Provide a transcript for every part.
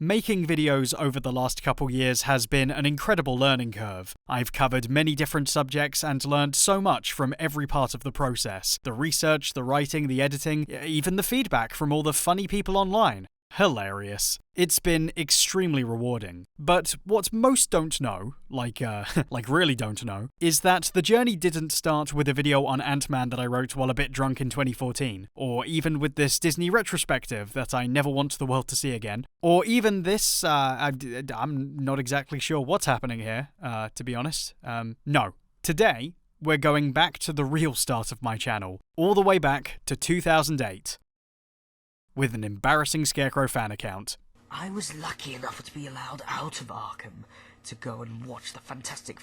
Making videos over the last couple years has been an incredible learning curve. I've covered many different subjects and learned so much from every part of the process. The research, the writing, the editing, even the feedback from all the funny people online. Hilarious. It's been extremely rewarding. But what most don't know, like really don't know, is that the journey didn't start with a video on Ant-Man that I wrote while a bit drunk in 2014, or even with this Disney retrospective that I never want the world to see again, or even this, I'm not exactly sure what's happening here, to be honest. No. Today, we're going back to the real start of my channel, all the way back to 2008. With an embarrassing Scarecrow fan account. I was lucky enough to be allowed out of Arkham to go and watch the fantastic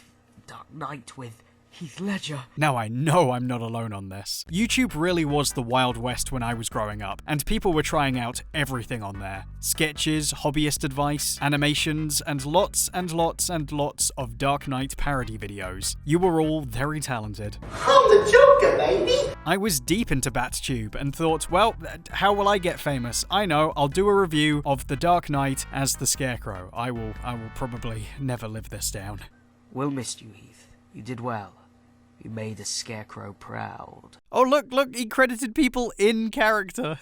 Dark Knight with Heath Ledger. Now I know I'm not alone on this. YouTube really was the Wild West when I was growing up, and people were trying out everything on there. Sketches, hobbyist advice, animations, and lots and lots and lots of Dark Knight parody videos. You were all very talented. I'm the Joker, baby! I was deep into BatTube and thought, well, how will I get famous? I know, I'll do a review of The Dark Knight as the Scarecrow. I will probably never live this down. Will missed you, Heath. You did well. You made a Scarecrow proud. Oh, look, he credited people in character.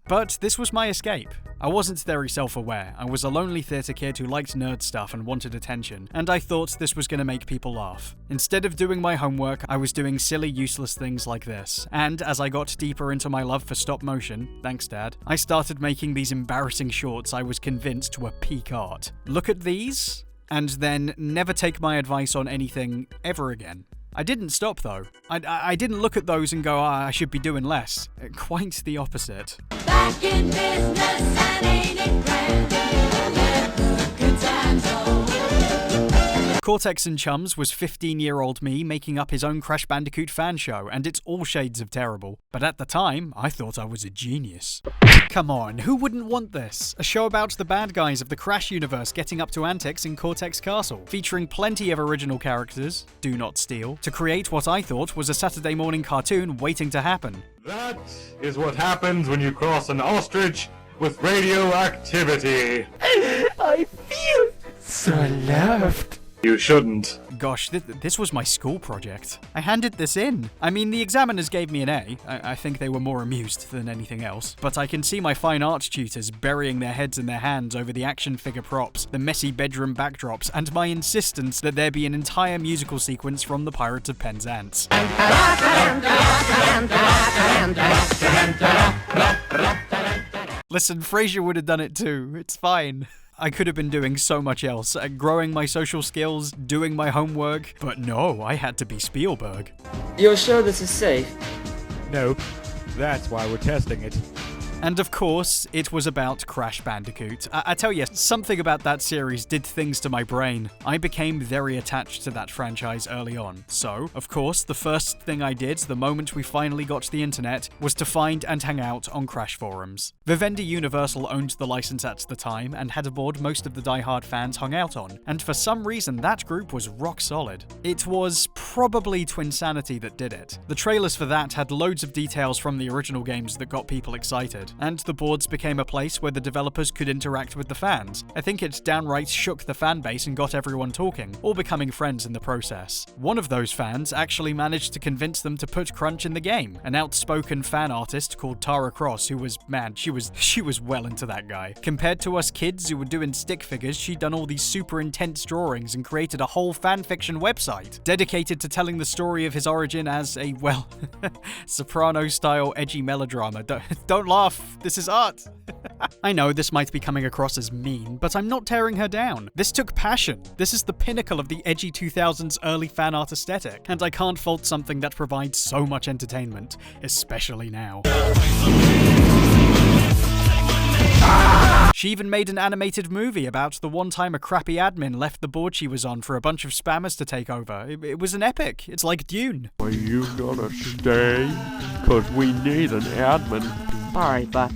But this was my escape. I wasn't very self-aware. I was a lonely theatre kid who liked nerd stuff and wanted attention, and I thought this was going to make people laugh. Instead of doing my homework, I was doing silly, useless things like this. And as I got deeper into my love for stop motion, thanks Dad, I started making these embarrassing shorts I was convinced were peak art. Look at these, and then never take my advice on anything ever again. I didn't stop though. I didn't look at those and go, I should be doing less. Quite the opposite. Back in business and ain't it grand? Let the good times roll. Cortex and Chums was 15-year-old me making up his own Crash Bandicoot fan show, and it's all shades of terrible. But at the time, I thought I was a genius. Come on, who wouldn't want this? A show about the bad guys of the Crash universe getting up to antics in Cortex Castle, featuring plenty of original characters, do not steal, to create what I thought was a Saturday morning cartoon waiting to happen. That is what happens when you cross an ostrich with radioactivity. I feel so loved. You shouldn't. Gosh, this was my school project. I handed this in. I mean, the examiners gave me an A. I think they were more amused than anything else. But I can see my fine arts tutors burying their heads in their hands over the action figure props, the messy bedroom backdrops, and my insistence that there be an entire musical sequence from The Pirates of Penzance. Listen, Frasier would have done it too. It's fine. I could have been doing so much else, growing my social skills, doing my homework, but no, I had to be Spielberg. You're sure this is safe? Nope. That's why we're testing it. And of course, it was about Crash Bandicoot. I tell you, something about that series did things to my brain. I became very attached to that franchise early on. So, of course, the first thing I did the moment we finally got the internet was to find and hang out on Crash forums. Vivendi Universal owned the license at the time and had a board most of the die-hard fans hung out on. And for some reason, that group was rock solid. It was probably Twinsanity that did it. The trailers for that had loads of details from the original games that got people excited. And the boards became a place where the developers could interact with the fans. I think it downright shook the fan base and got everyone talking, all becoming friends in the process. One of those fans actually managed to convince them to put Crunch in the game, an outspoken fan artist called Tara Cross who was, man, she was well into that guy. Compared to us kids who were doing stick figures, she'd done all these super intense drawings and created a whole fanfiction website dedicated to telling the story of his origin as a, well, Soprano-style edgy melodrama. Don't laugh. This is art. I know this might be coming across as mean, but I'm not tearing her down. This took passion. This is the pinnacle of the edgy 2000s early fan art aesthetic, and I can't fault something that provides so much entertainment, especially now. She even made an animated movie about the one time a crappy admin left the board she was on for a bunch of spammers to take over. It was an epic. It's like Dune. Are you gonna stay? 'Cause we need an admin. Sorry, but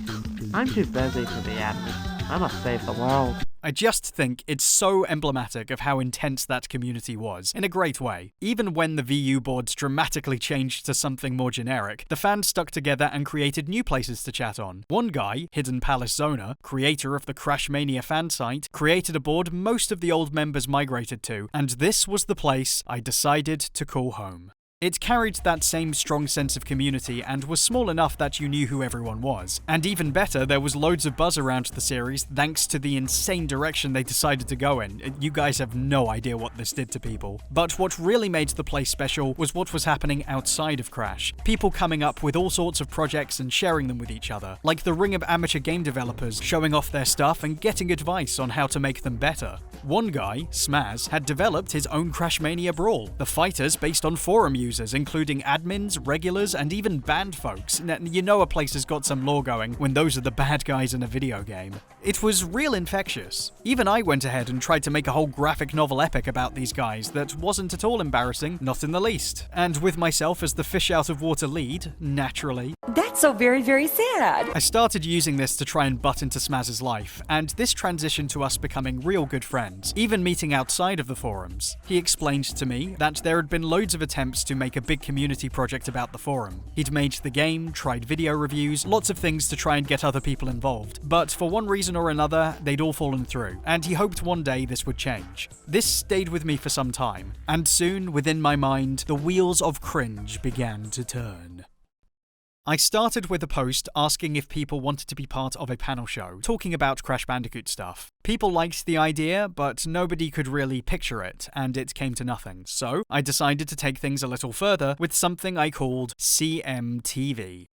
I'm too busy for the admin. I must save the world. I just think it's so emblematic of how intense that community was, in a great way. Even when the VU boards dramatically changed to something more generic, the fans stuck together and created new places to chat on. One guy, Hidden Palace Zona, creator of the Crashmania fan site, created a board most of the old members migrated to, and this was the place I decided to call home. It carried that same strong sense of community and was small enough that you knew who everyone was. And even better, there was loads of buzz around the series thanks to the insane direction they decided to go in. You guys have no idea what this did to people. But what really made the place special was what was happening outside of Crash. People coming up with all sorts of projects and sharing them with each other. Like the ring of amateur game developers showing off their stuff and getting advice on how to make them better. One guy, Smaz, had developed his own Crashmania Brawl. The fighters based on forum users, including admins, regulars, and even banned folks. You know a place has got some lore going when those are the bad guys in a video game. It was real infectious. Even I went ahead and tried to make a whole graphic novel epic about these guys that wasn't at all embarrassing, not in the least. And with myself as the fish out of water lead, naturally. That's so very, very sad. I started using this to try and butt into Smaz's life, and this transitioned to us becoming real good friends, even meeting outside of the forums. He explained to me that there had been loads of attempts to make a big community project about the forum. He'd made the game, tried video reviews, lots of things to try and get other people involved, but for one reason or another, they'd all fallen through, and he hoped one day this would change. This stayed with me for some time, and soon, within my mind, the wheels of cringe began to turn. I started with a post asking if people wanted to be part of a panel show, talking about Crash Bandicoot stuff. People liked the idea, but nobody could really picture it, and it came to nothing. So, I decided to take things a little further with something I called CMTV.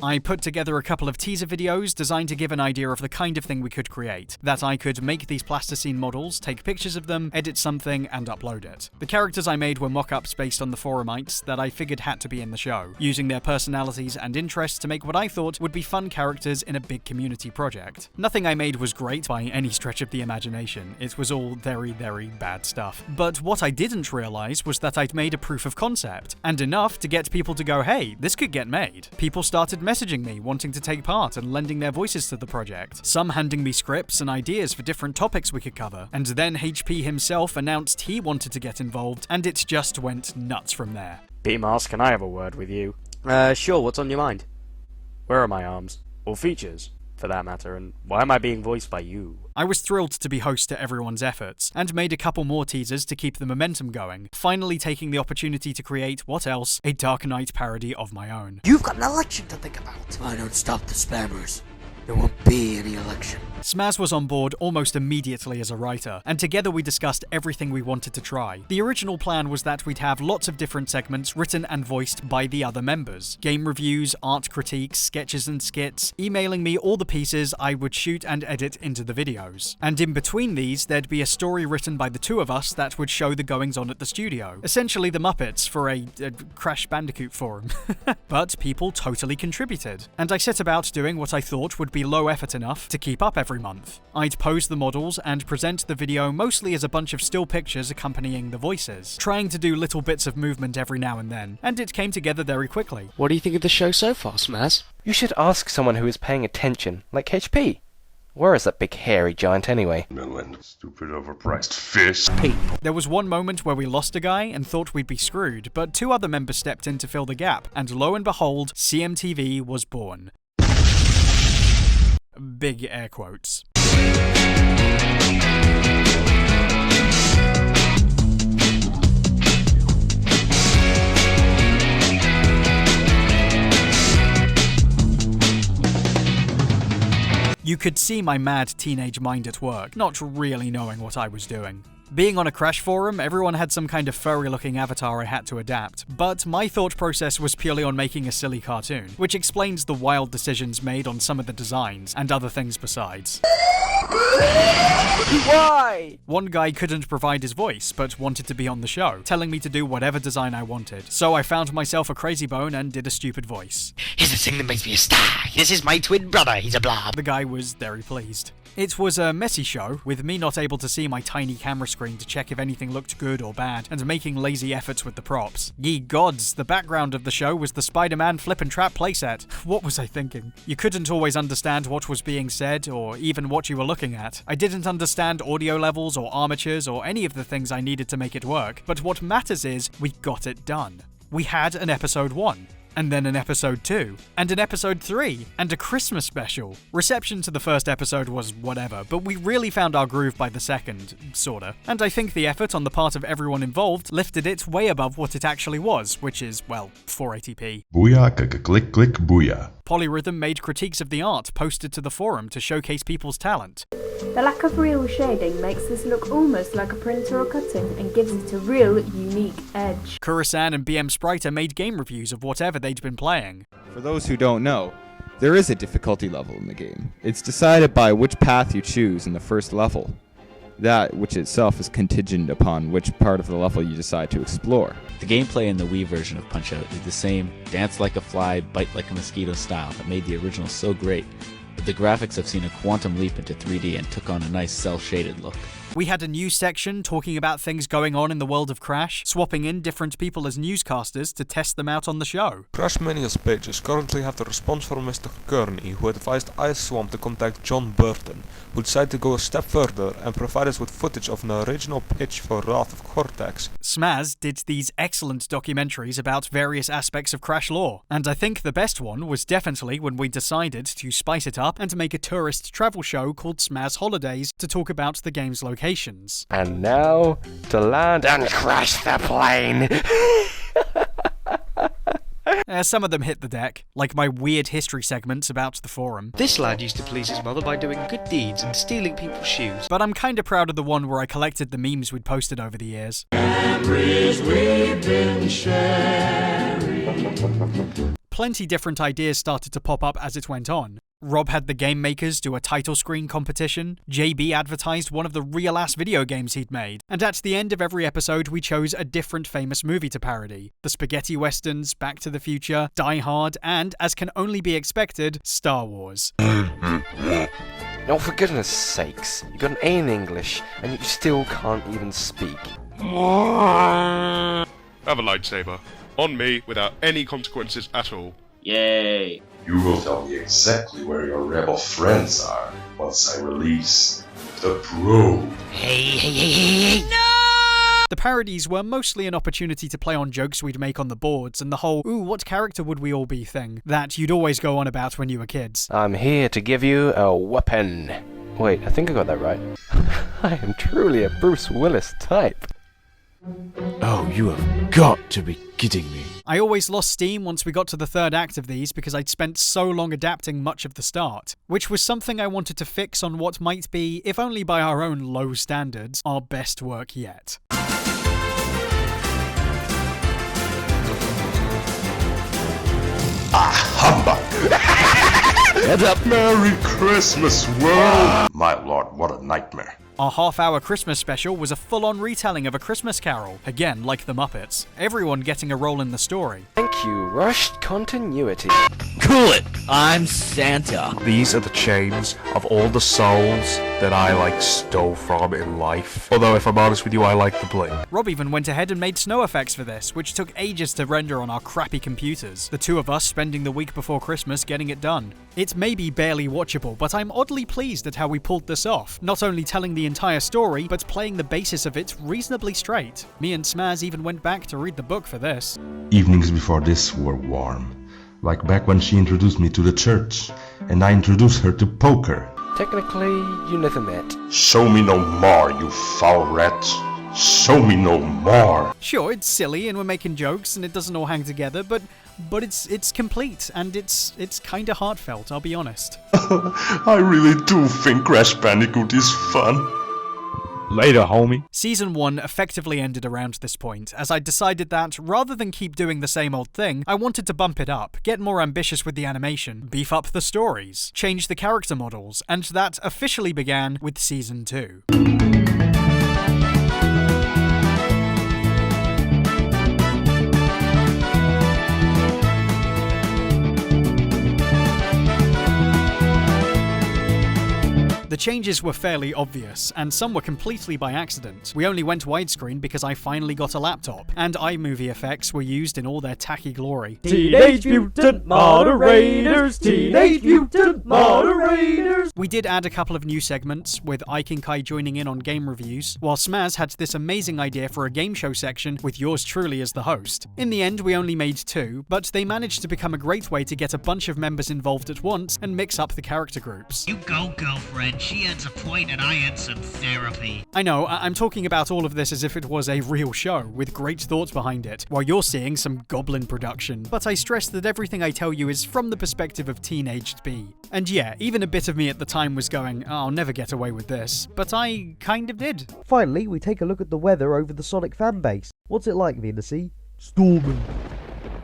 I put together a couple of teaser videos designed to give an idea of the kind of thing we could create. That I could make these plasticine models, take pictures of them, edit something, and upload it. The characters I made were mock-ups based on the forumites that I figured had to be in the show, using their personalities and interests to make what I thought would be fun characters in a big community project. Nothing I made was great by any stretch of the imagination. It was all very, very bad stuff. But what I didn't realize was that I'd made a proof of concept, and enough to get people to go, hey, this could get made. People started messaging me, wanting to take part and lending their voices to the project. Some handing me scripts and ideas for different topics we could cover. And then HP himself announced he wanted to get involved, and it just went nuts from there. Beatmars, can I have a word with you? Sure, what's on your mind? Where are my arms? Or features, for that matter, and why am I being voiced by you? I was thrilled to be host to everyone's efforts, and made a couple more teasers to keep the momentum going, finally taking the opportunity to create, what else, a Dark Knight parody of my own. You've got an election to think about. If I don't stop the spammers, there won't be any election. Smaz was on board almost immediately as a writer, and together we discussed everything we wanted to try. The original plan was that we'd have lots of different segments written and voiced by the other members. Game reviews, art critiques, sketches and skits, emailing me all the pieces I would shoot and edit into the videos. And in between these, there'd be a story written by the two of us that would show the goings-on at the studio. Essentially the Muppets for a Crash Bandicoot forum. But people totally contributed, and I set about doing what I thought would be low effort enough to keep up every month. I'd pose the models and present the video mostly as a bunch of still pictures accompanying the voices, trying to do little bits of movement every now and then, and it came together very quickly. What do you think of the show so far, Smaz? You should ask someone who is paying attention, like HP. Where is that big hairy giant anyway? Millen, stupid overpriced fish. There was one moment where we lost a guy and thought we'd be screwed, but two other members stepped in to fill the gap, and lo and behold, CMTV was born. Big air quotes. You could see my mad teenage mind at work, not really knowing what I was doing. Being on a Crash forum, everyone had some kind of furry-looking avatar I had to adapt, but my thought process was purely on making a silly cartoon, which explains the wild decisions made on some of the designs, and other things besides. Why? One guy couldn't provide his voice, but wanted to be on the show, telling me to do whatever design I wanted. So I found myself a crazy bone and did a stupid voice. Here's the thing that makes me a star. This is my twin brother. He's a blob. The guy was very pleased. It was a messy show, with me not able to see my tiny camera screen to check if anything looked good or bad, and making lazy efforts with the props. Ye gods, the background of the show was the Spider-Man Flip and Trap playset. What was I thinking? You couldn't always understand what was being said, or even what you were looking at. I didn't understand audio levels or armatures or any of the things I needed to make it work, but what matters is we got it done. We had an episode 1. And then an episode 2, and an episode 3, and a Christmas special. Reception to the first episode was whatever, but we really found our groove by the second, sorta. And I think the effort on the part of everyone involved lifted it way above what it actually was, which is, well, 480p. Booyah, click, click, booyah. Polyrhythm made critiques of the art posted to the forum to showcase people's talent. The lack of real shading makes this look almost like a printer or cutting and gives it a real, unique edge. Kurasan and BM Spriter made game reviews of whatever they'd been playing. For those who don't know, there is a difficulty level in the game. It's decided by which path you choose in the first level. That, which itself is contingent upon which part of the level you decide to explore. The gameplay in the Wii version of Punch-Out is the same dance like a fly, bite like a mosquito style that made the original so great, but the graphics have seen a quantum leap into 3D and took on a nice cel-shaded look. We had a news section talking about things going on in the world of Crash, swapping in different people as newscasters to test them out on the show. Crash Mania's pages currently have the response from Mr. Kearney, who advised Ice Swamp to contact John Burton, who decided to go a step further and provide us with footage of an original pitch for Wrath of Cortex. Smaz did these excellent documentaries about various aspects of Crash lore, and I think the best one was definitely when we decided to spice it up and to make a tourist travel show called Smaz Holidays to talk about the game's locations. And now, to land and crash the plane! Some of them hit the deck, like my weird history segments about the forum. This lad used to please his mother by doing good deeds and stealing people's shoes. But I'm kinda proud of the one where I collected the memes we'd posted over the years. Memories we've been sharing. Plenty different ideas started to pop up as it went on. Rob had the game makers do a title screen competition, JB advertised one of the real-ass video games he'd made, and at the end of every episode we chose a different famous movie to parody. The spaghetti westerns, Back to the Future, Die Hard, and, as can only be expected, Star Wars. Oh, for goodness sakes, you got an A in English, and you still can't even speak. Have a lightsaber. On me, without any consequences at all. Yay! You will tell me exactly where your rebel friends are once I release the probe. Hey! No! The parodies were mostly an opportunity to play on jokes we'd make on the boards and the whole, ooh, what character would we all be thing that you'd always go on about when you were kids. I'm here to give you a weapon. Wait, I think I got that right. I am truly a Bruce Willis type. Oh, you have got to be kidding me. I always lost steam once we got to the third act of these because I'd spent so long adapting much of the start, which was something I wanted to fix on what might be, if only by our own low standards, our best work yet. Humbug! Heads up! Merry Christmas, world! My lord, what a nightmare. Our half-hour Christmas special was a full-on retelling of A Christmas Carol, again like the Muppets, everyone getting a role in the story. Thank you, rushed continuity. Cool it! I'm Santa. These are the chains of all the souls that I, stole from in life. Although, if I'm honest with you, I like the bling. Rob even went ahead and made snow effects for this, which took ages to render on our crappy computers, the two of us spending the week before Christmas getting it done. It may be barely watchable, but I'm oddly pleased at how we pulled this off, not only telling the entire story, but playing the basis of it reasonably straight. Me and Smaz even went back to read the book for this. Evenings before this were warm, like back when she introduced me to the church, and I introduced her to poker. Technically, you never met. Show me no more, you foul rat. Show me no more. Sure, it's silly and we're making jokes and it doesn't all hang together, but it's complete and it's kinda heartfelt, I'll be honest. I really do think Crash Bandicoot is fun. Later, homie. Season 1 effectively ended around this point, as I decided that, rather than keep doing the same old thing, I wanted to bump it up, get more ambitious with the animation, beef up the stories, change the character models, and that officially began with Season 2. The The changes were fairly obvious, and some were completely by accident. We only went widescreen because I finally got a laptop, and iMovie effects were used in all their tacky glory. Teenage Mutant Moderators! Teenage Mutant Moderators! We did add a couple of new segments, with Ike and Kai joining in on game reviews, while Smaz had this amazing idea for a game show section with yours truly as the host. In the end, we only made 2, but they managed to become a great way to get a bunch of members involved at once and mix up the character groups. You go, girlfriend. She earns a point and I earn some therapy. I know, I'm talking about all of this as if it was a real show, with great thoughts behind it, while you're seeing some goblin production. But I stress that everything I tell you is from the perspective of teenaged B. And yeah, even a bit of me at the time was going, I'll never get away with this. But I kind of did. Finally, we take a look at the weather over the Sonic fanbase. What's it like, Venusy? Storming.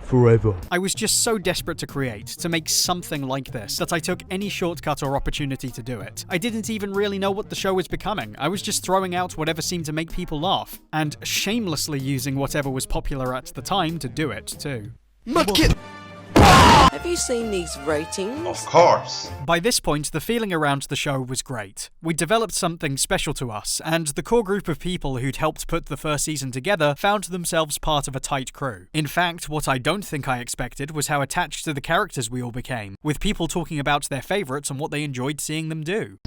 Forever. I was just so desperate to create, to make something like this, that I took any shortcut or opportunity to do it. I didn't even really know what the show was becoming. I was just throwing out whatever seemed to make people laugh, and shamelessly using whatever was popular at the time to do it, too. Mudkip! Have you seen these ratings? Of course! By this point, the feeling around the show was great. We developed something special to us, and the core group of people who'd helped put the first season together found themselves part of a tight crew. In fact, what I don't think I expected was how attached to the characters we all became, with people talking about their favourites and what they enjoyed seeing them do.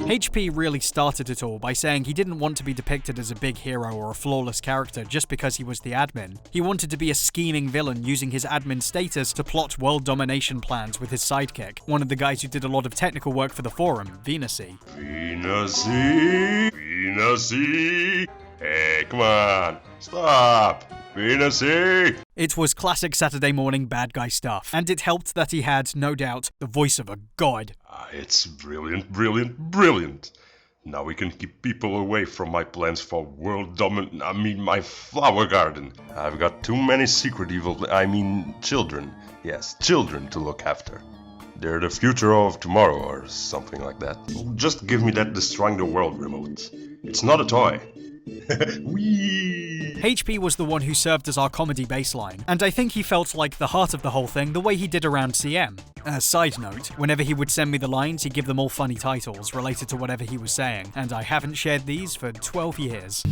HP really started it all by saying he didn't want to be depicted as a big hero or a flawless character just because he was the admin. He wanted to be a scheming villain using his admin status to plot world domination plans with his sidekick, one of the guys who did a lot of technical work for the forum, Venusy. Venusy! Venusy! Hey, come on! Stop! Venusy! It was classic Saturday morning bad guy stuff, and it helped that he had, no doubt, the voice of a god. It's brilliant, brilliant, brilliant. Now we can keep people away from my plans for my flower garden. I've got too many children. Yes, children to look after. They're the future of tomorrow or something like that. Just give me that destroying the world remote. It's not a toy. Whee! HP was the one who served as our comedy baseline, and I think he felt like the heart of the whole thing the way he did around CM. Side note, whenever he would send me the lines, he'd give them all funny titles related to whatever he was saying, and I haven't shared these for 12 years.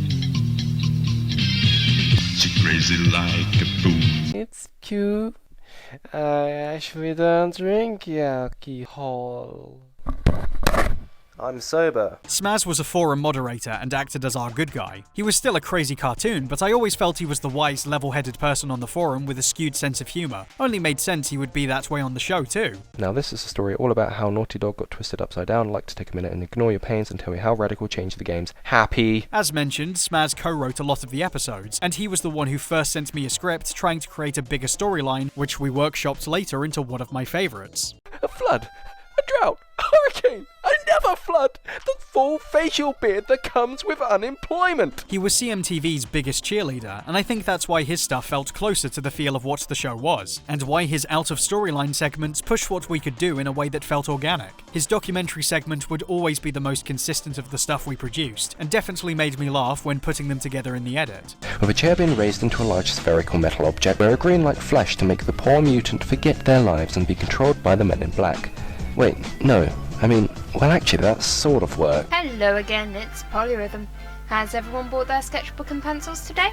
She crazy like a fool. It's cute. I actually don't drink alcohol. I'm sober. Smaz was a forum moderator and acted as our good guy. He was still a crazy cartoon, but I always felt he was the wise, level-headed person on the forum with a skewed sense of humour. Only made sense he would be that way on the show too. Now this is a story all about how Naughty Dog got twisted upside down. I'd like to take a minute and ignore your pains and tell you how radical changed the game's happy. As mentioned, Smaz co-wrote a lot of the episodes, and he was the one who first sent me a script trying to create a bigger storyline, which we workshopped later into one of my favourites. A flood! A drought! A hurricane! Another flood! The full facial beard that comes with unemployment! He was CMTV's biggest cheerleader, and I think that's why his stuff felt closer to the feel of what the show was, and why his out-of-storyline segments pushed what we could do in a way that felt organic. His documentary segment would always be the most consistent of the stuff we produced, and definitely made me laugh when putting them together in the edit. With a chair being raised into a large spherical metal object, we're agreeing like flesh to make the poor mutant forget their lives and be controlled by the men in black. Wait, no. Well actually that sort of works. Hello again, it's Polyrhythm. Has everyone bought their sketchbook and pencils today?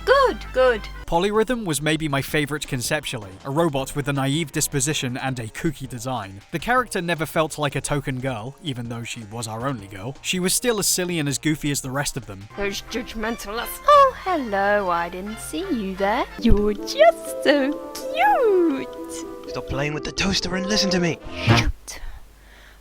Good, good. Polyrhythm was maybe my favourite conceptually, a robot with a naive disposition and a kooky design. The character never felt like a token girl, even though she was our only girl. She was still as silly and as goofy as the rest of them. Those judgmentalists. Oh, hello, I didn't see you there. You're just so cute. Stop playing with the toaster and listen to me. Shoot.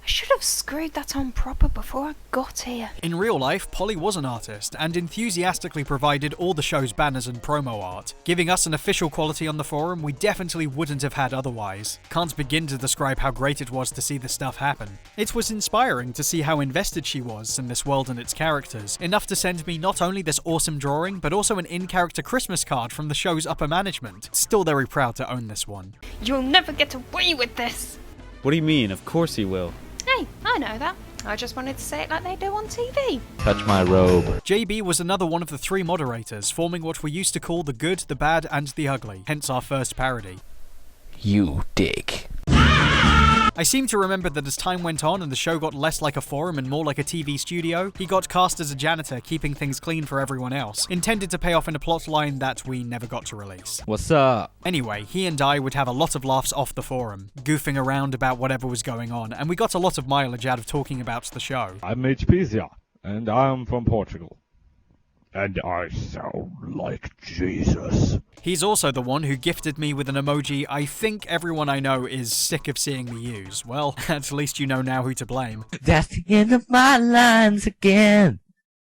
I should have screwed that on proper before I got here. In real life, Polly was an artist and enthusiastically provided all the show's banners and promo art, giving us an official quality on the forum we definitely wouldn't have had otherwise. Can't begin to describe how great it was to see this stuff happen. It was inspiring to see how invested she was in this world and its characters, enough to send me not only this awesome drawing, but also an in-character Christmas card from the show's upper management. Still very proud to own this one. You'll never get away with this! What do you mean? Of course he will. Hey, I know that. I just wanted to say it like they do on TV. Touch my robe. JB was another one of the 3 moderators, forming what we used to call the good, the bad, and the ugly, hence our first parody. You dick. I seem to remember that as time went on and the show got less like a forum and more like a TV studio, he got cast as a janitor, keeping things clean for everyone else, intended to pay off in a plotline that we never got to release. What's up? Anyway, he and I would have a lot of laughs off the forum, goofing around about whatever was going on, and we got a lot of mileage out of talking about the show. I'm HPZia, and I'm from Portugal. And I sound like Jesus. He's also the one who gifted me with an emoji I think everyone I know is sick of seeing me use. Well, at least you know now who to blame. That's the end of my lines again.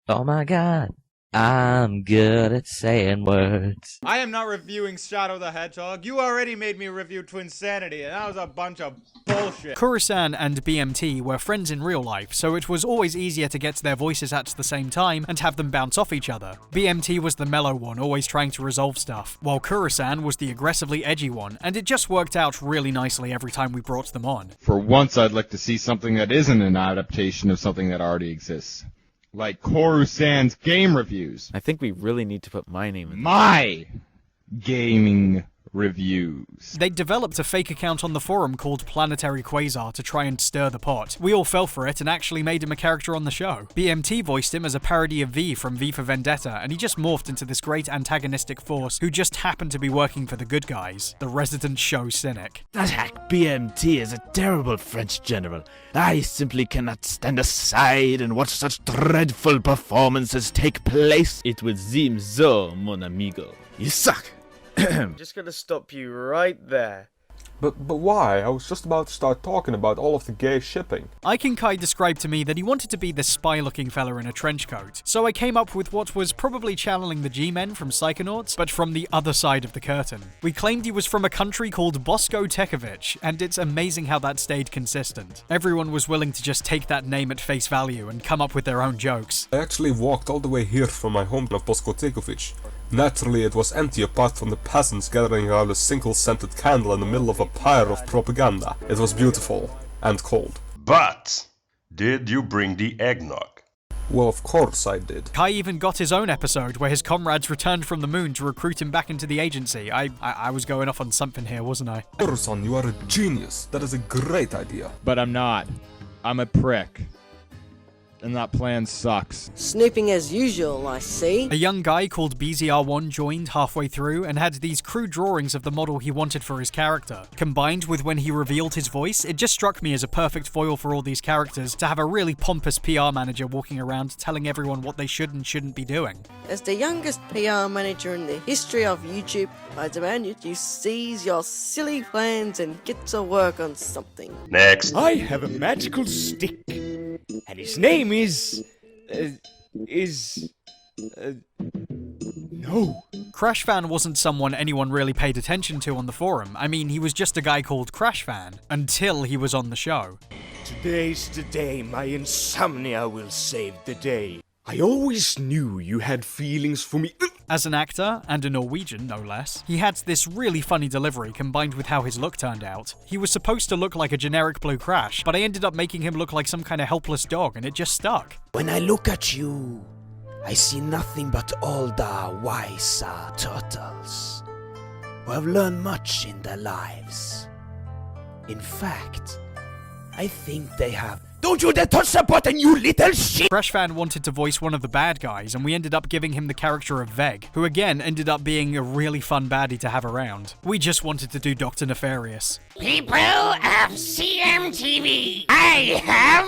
Oh my god. I'm good at saying words. I am not reviewing Shadow the Hedgehog. You already made me review Twinsanity, and that was a bunch of bullshit. Kuro-san and BMT were friends in real life, so it was always easier to get their voices at the same time and have them bounce off each other. BMT was the mellow one, always trying to resolve stuff, while Kuro-san was the aggressively edgy one, and it just worked out really nicely every time we brought them on. For once, I'd like to see something that isn't an adaptation of something that already exists. Like Koru-san's game reviews. I think we really need to put my name in. My gaming reviews. They developed a fake account on the forum called Planetary Quasar to try and stir the pot. We all fell for it and actually made him a character on the show. BMT voiced him as a parody of V from V for Vendetta, and he just morphed into this great antagonistic force who just happened to be working for the good guys, the resident show cynic. That hack BMT is a terrible French general. I simply cannot stand aside and watch such dreadful performances take place. It would seem so, mon amigo. You suck. Just gonna stop you right there. But why? I was just about to start talking about all of the gay shipping. Ikenkai described to me that he wanted to be this spy-looking fella in a trench coat, so I came up with what was probably channeling the G-Men from Psychonauts, but from the other side of the curtain. We claimed he was from a country called Bosko Tekovich, and it's amazing how that stayed consistent. Everyone was willing to just take that name at face value and come up with their own jokes. I actually walked all the way here from my hometown of Bosko Tekovich. Naturally, it was empty apart from the peasants gathering around a single-scented candle in the middle of a pyre of propaganda. It was beautiful and cold. But did you bring the eggnog? Well, of course I did. Kai even got his own episode where his comrades returned from the moon to recruit him back into the agency. I was going off on something here, wasn't I? Kuro-san, you are a genius. That is a great idea. But I'm not. I'm a prick. And that plan sucks. Snooping as usual, I see. A young guy called BZR1 joined halfway through and had these crude drawings of the model he wanted for his character. Combined with when he revealed his voice, it just struck me as a perfect foil for all these characters to have a really pompous PR manager walking around telling everyone what they should and shouldn't be doing. As the youngest PR manager in the history of YouTube, I demand that you seize your silly plans and get to work on something. Next. I have a magical stick, and his name is... No. Crash Fan wasn't someone anyone really paid attention to on the forum. I mean, he was just a guy called Crash Fan, until he was on the show. Today's the day my insomnia will save the day. I always knew you had feelings for me. As an actor, and a Norwegian no less, he had this really funny delivery combined with how his look turned out. He was supposed to look like a generic Blue Crash, but I ended up making him look like some kind of helpless dog, and it just stuck. When I look at you, I see nothing but older, wiser turtles who have learned much in their lives. In fact, I think they have... Don't you dare touch the button, you little shit! Crash Fan wanted to voice one of the bad guys, and we ended up giving him the character of Veg, who again ended up being a really fun baddie to have around. We just wanted to do Dr. Nefarious. People of CMTV, I have...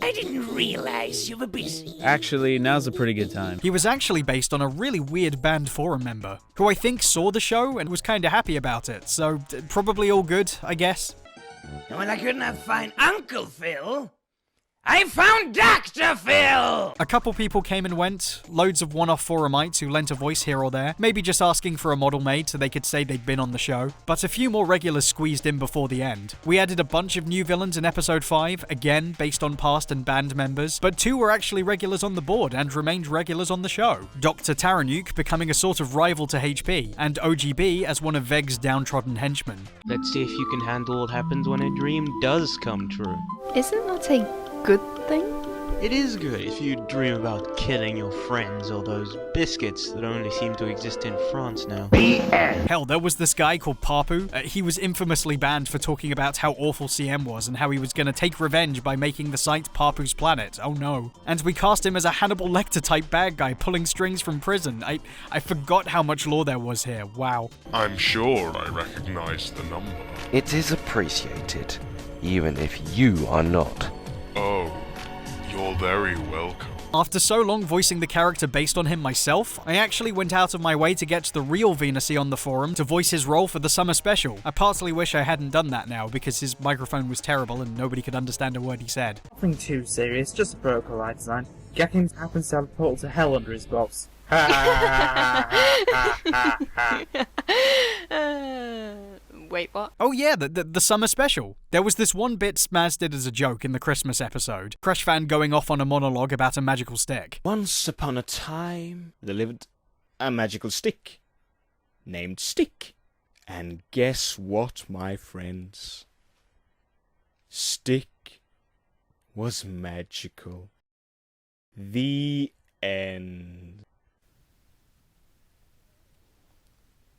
I didn't realize you were busy. Actually, now's a pretty good time. He was actually based on a really weird band forum member, who I think saw the show and was kinda happy about it, so probably all good, I guess. Well, I could not find Uncle Phil. I found Dr. Phil! A couple people came and went, loads of one-off forumites who lent a voice here or there, maybe just asking for a model made so they could say they'd been on the show, but a few more regulars squeezed in before the end. We added a bunch of new villains in episode 5, again based on past and band members, but 2 were actually regulars on the board and remained regulars on the show. Dr. Taranuk becoming a sort of rival to HP, and OGB as one of Veg's downtrodden henchmen. Let's see if you can handle what happens when a dream does come true. Isn't that a good thing? It is good if you dream about killing your friends or those biscuits that only seem to exist in France now. Hell, there was this guy called Papu. He was infamously banned for talking about how awful CM was and how he was going to take revenge by making the site Papu's Planet. Oh no. And we cast him as a Hannibal Lecter type bad guy pulling strings from prison. I forgot how much lore there was here. Wow. I'm sure I recognize the number. It is appreciated, even if you are not. Oh, you're very welcome. After so long voicing the character based on him myself, I actually went out of my way to get the real Venusy on the forum to voice his role for the summer special. I partly wish I hadn't done that now because his microphone was terrible and nobody could understand a word he said. Nothing too serious, just a protocol I designed. Gekins happens to have a portal to hell under his box. Wait, what? Oh yeah, the summer special. There was this one bit Smaz did as a joke in the Christmas episode. Crush Fan going off on a monologue about a magical stick. Once upon a time, there lived a magical stick named Stick. And guess what, my friends? Stick was magical. The end.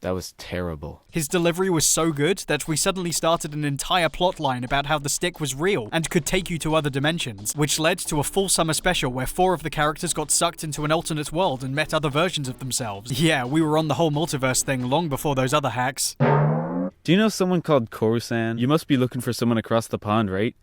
That was terrible. His delivery was so good that we suddenly started an entire plotline about how the stick was real and could take you to other dimensions, which led to a full summer special where 4 of the characters got sucked into an alternate world and met other versions of themselves. Yeah, we were on the whole multiverse thing long before those other hacks. Do you know someone called Korusan? You must be looking for someone across the pond, right?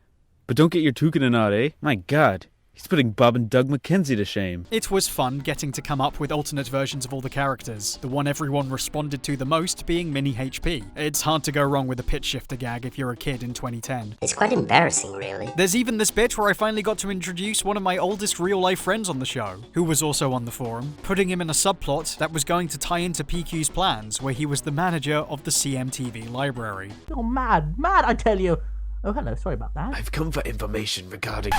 But don't get your took in a knot, eh? My god. He's putting Bob and Doug McKenzie to shame. It was fun getting to come up with alternate versions of all the characters, the one everyone responded to the most being Mini HP. It's hard to go wrong with a pitch shifter gag if you're a kid in 2010. It's quite embarrassing, really. There's even this bit where I finally got to introduce one of my oldest real-life friends on the show, who was also on the forum, putting him in a subplot that was going to tie into PQ's plans, where he was the manager of the CMTV library. Oh, mad, I tell you. Oh, hello, sorry about that. I've come for information regarding...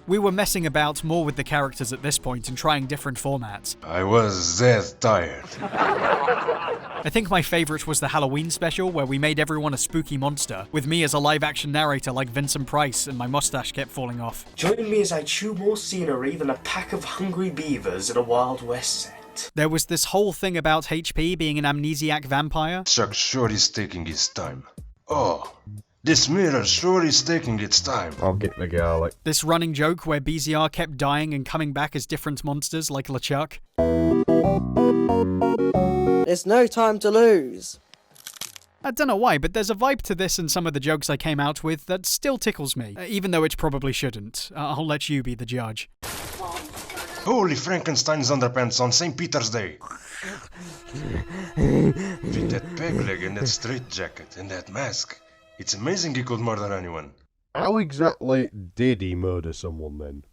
We were messing about more with the characters at this point and trying different formats. I was that tired. I think my favourite was the Halloween special, where we made everyone a spooky monster, with me as a live-action narrator like Vincent Price, and my mustache kept falling off. Join me as I chew more scenery than a pack of hungry beavers in a Wild West set. There was this whole thing about HP being an amnesiac vampire. Chuck sure is taking his time. Oh, this mirror sure is taking its time. I'll get the garlic. This running joke where BZR kept dying and coming back as different monsters like LeChuck. There's no time to lose. I don't know why, but there's a vibe to this and some of the jokes I came out with that still tickles me, even though it probably shouldn't. I'll let you be the judge. Holy Frankenstein's underpants on St. Peter's Day. With that peg leg and that straitjacket and that mask. It's amazing he could murder anyone. How exactly did he murder someone then?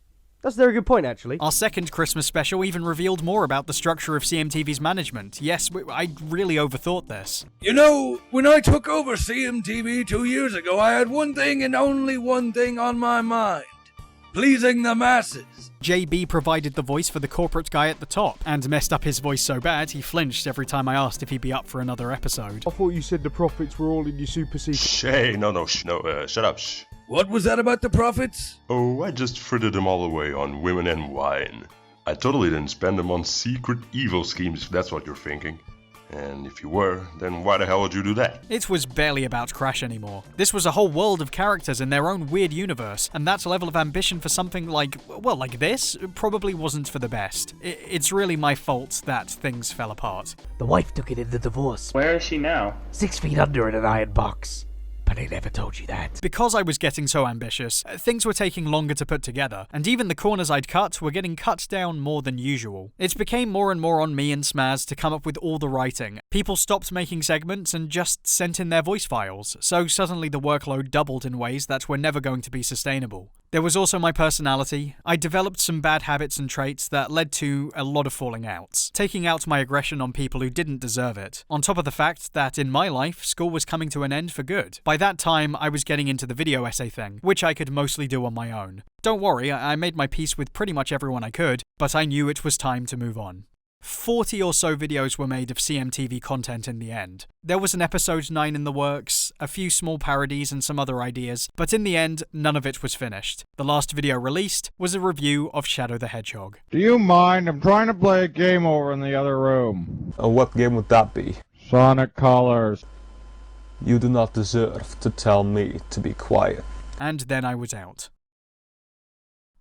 That's a very good point, actually. Our second Christmas special even revealed more about the structure of CMTV's management. Yes, I really overthought this. You know, when I took over CMTV 2 years ago, I had one thing and only one thing on my mind. Pleasing the masses. JB provided the voice for the corporate guy at the top, and messed up his voice so bad he flinched every time I asked if he'd be up for another episode. I thought you said the profits were all in your super secret. Shay, no, shut up, shh. What was that about the profits? Oh, I just frittered them all away on women and wine. I totally didn't spend them on secret evil schemes, if that's what you're thinking. And if you were, then why the hell would you do that? It was barely about Crash anymore. This was a whole world of characters in their own weird universe, and that level of ambition for something like this, probably wasn't for the best. It's really my fault that things fell apart. The wife took it in the divorce. Where is she now? 6 feet under in an iron box. But I never told you that. Because I was getting so ambitious, things were taking longer to put together, and even the corners I'd cut were getting cut down more than usual. It became more and more on me and Smaz to come up with all the writing. People stopped making segments and just sent in their voice files, so suddenly the workload doubled in ways that were never going to be sustainable. There was also my personality. I developed some bad habits and traits that led to a lot of falling outs, taking out my aggression on people who didn't deserve it, on top of the fact that in my life, school was coming to an end for good. By that time, I was getting into the video essay thing, which I could mostly do on my own. Don't worry, I made my peace with pretty much everyone I could, but I knew it was time to move on. 40 or so videos were made of CMTV content in the end. There was an episode 9 in the works, a few small parodies and some other ideas, but in the end, none of it was finished. The last video released was a review of Shadow the Hedgehog. Do you mind? I'm trying to play a game over in the other room. What game would that be? Sonic Colors. You do not deserve to tell me to be quiet. And then I was out.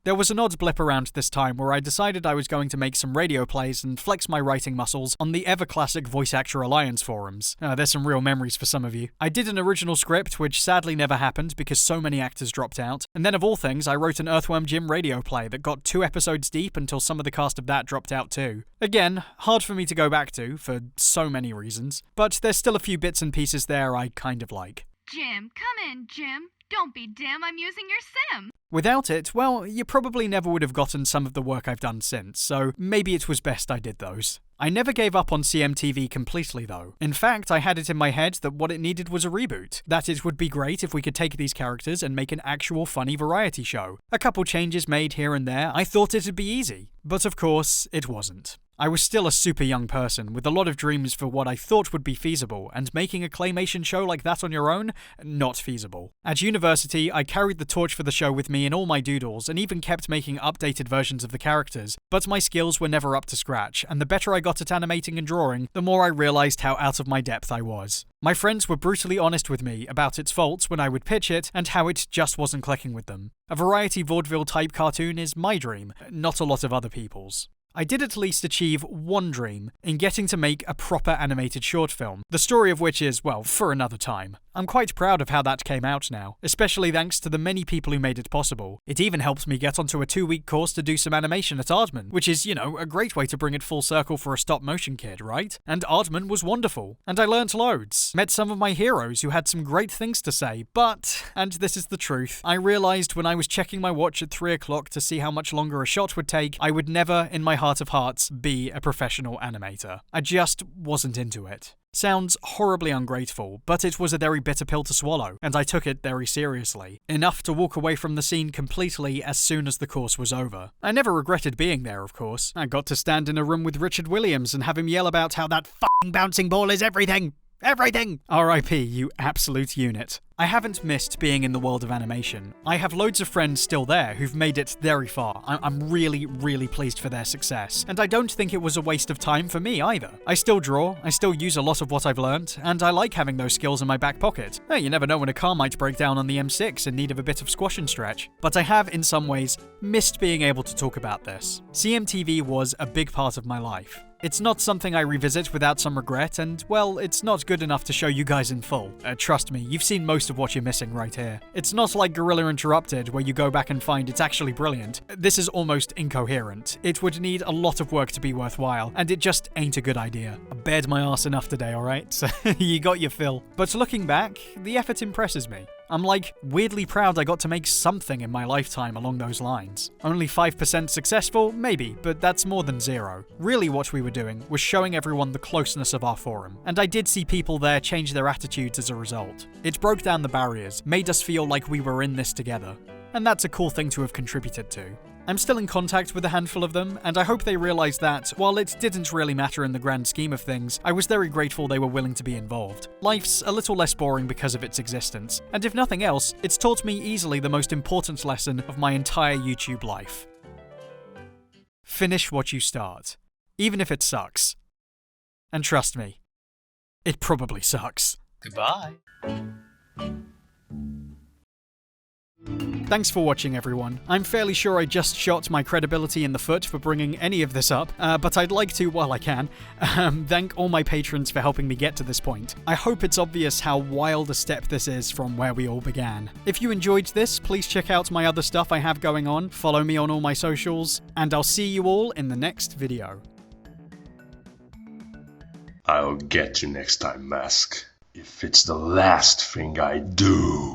There was an odd blip around this time where I decided I was going to make some radio plays and flex my writing muscles on the ever-classic Voice Actor Alliance forums. There's some real memories for some of you. I did an original script, which sadly never happened because so many actors dropped out, and then of all things, I wrote an Earthworm Jim radio play that got 2 episodes deep until some of the cast of that dropped out too. Again, hard for me to go back to, for so many reasons, but there's still a few bits and pieces there I kind of like. Jim, come in, Jim. Don't be dim, I'm using your sim. Without it, well, you probably never would have gotten some of the work I've done since, so maybe it was best I did those. I never gave up on CMTV completely though. In fact, I had it in my head that what it needed was a reboot. That it would be great if we could take these characters and make an actual funny variety show. A couple changes made here and there, I thought it'd be easy. But of course, it wasn't. I was still a super young person, with a lot of dreams for what I thought would be feasible, and making a claymation show like that on your own? Not feasible. At university, I carried the torch for the show with me in all my doodles, and even kept making updated versions of the characters, but my skills were never up to scratch, and the better I got at animating and drawing, the more I realised how out of my depth I was. My friends were brutally honest with me about its faults when I would pitch it, and how it just wasn't clicking with them. A variety vaudeville type cartoon is my dream, not a lot of other people's. I did at least achieve one dream in getting to make a proper animated short film, the story of which is, well, for another time. I'm quite proud of how that came out now, especially thanks to the many people who made it possible. It even helped me get onto a 2-week course to do some animation at Aardman, which is, you know, a great way to bring it full circle for a stop-motion kid, right? And Aardman was wonderful, and I learnt loads, met some of my heroes who had some great things to say, but, and this is the truth, I realised when I was checking my watch at 3 o'clock to see how much longer a shot would take, I would never, in my heart of hearts, be a professional animator. I just wasn't into it. Sounds horribly ungrateful, but it was a very bitter pill to swallow, and I took it very seriously. Enough to walk away from the scene completely as soon as the course was over. I never regretted being there, of course. I got to stand in a room with Richard Williams and have him yell about how that f***ing bouncing ball is everything! Everything! R.I.P., you absolute unit. I haven't missed being in the world of animation. I have loads of friends still there who've made it very far. I'm really, really pleased for their success, and I don't think it was a waste of time for me either. I still draw, I still use a lot of what I've learned, and I like having those skills in my back pocket. Hey, you never know when a car might break down on the M6 in need of a bit of squash and stretch. But I have, in some ways, missed being able to talk about this. CMTV was a big part of my life. It's not something I revisit without some regret, and, well, it's not good enough to show you guys in full. Trust me, you've seen most of what you're missing right here. It's not like Gorilla Interrupted, where you go back and find it's actually brilliant. This is almost incoherent. It would need a lot of work to be worthwhile, and it just ain't a good idea. I bared my arse enough today, alright? So you got your fill. But looking back, the effort impresses me. I'm like, weirdly proud I got to make something in my lifetime along those lines. Only 5% successful? Maybe, but that's more than zero. Really what we were doing was showing everyone the closeness of our forum, and I did see people there change their attitudes as a result. It broke down the barriers, made us feel like we were in this together, and that's a cool thing to have contributed to. I'm still in contact with a handful of them, and I hope they realise that, while it didn't really matter in the grand scheme of things, I was very grateful they were willing to be involved. Life's a little less boring because of its existence, and if nothing else, it's taught me easily the most important lesson of my entire YouTube life. Finish what you start, even if it sucks. And trust me, it probably sucks. Goodbye. Thanks for watching, everyone. I'm fairly sure I just shot my credibility in the foot for bringing any of this up, but I'd like to, while I can, thank all my patrons for helping me get to this point. I hope it's obvious how wild a step this is from where we all began. If you enjoyed this, please check out my other stuff I have going on, follow me on all my socials, and I'll see you all in the next video. I'll get you next time, Mask. If it's the last thing I do.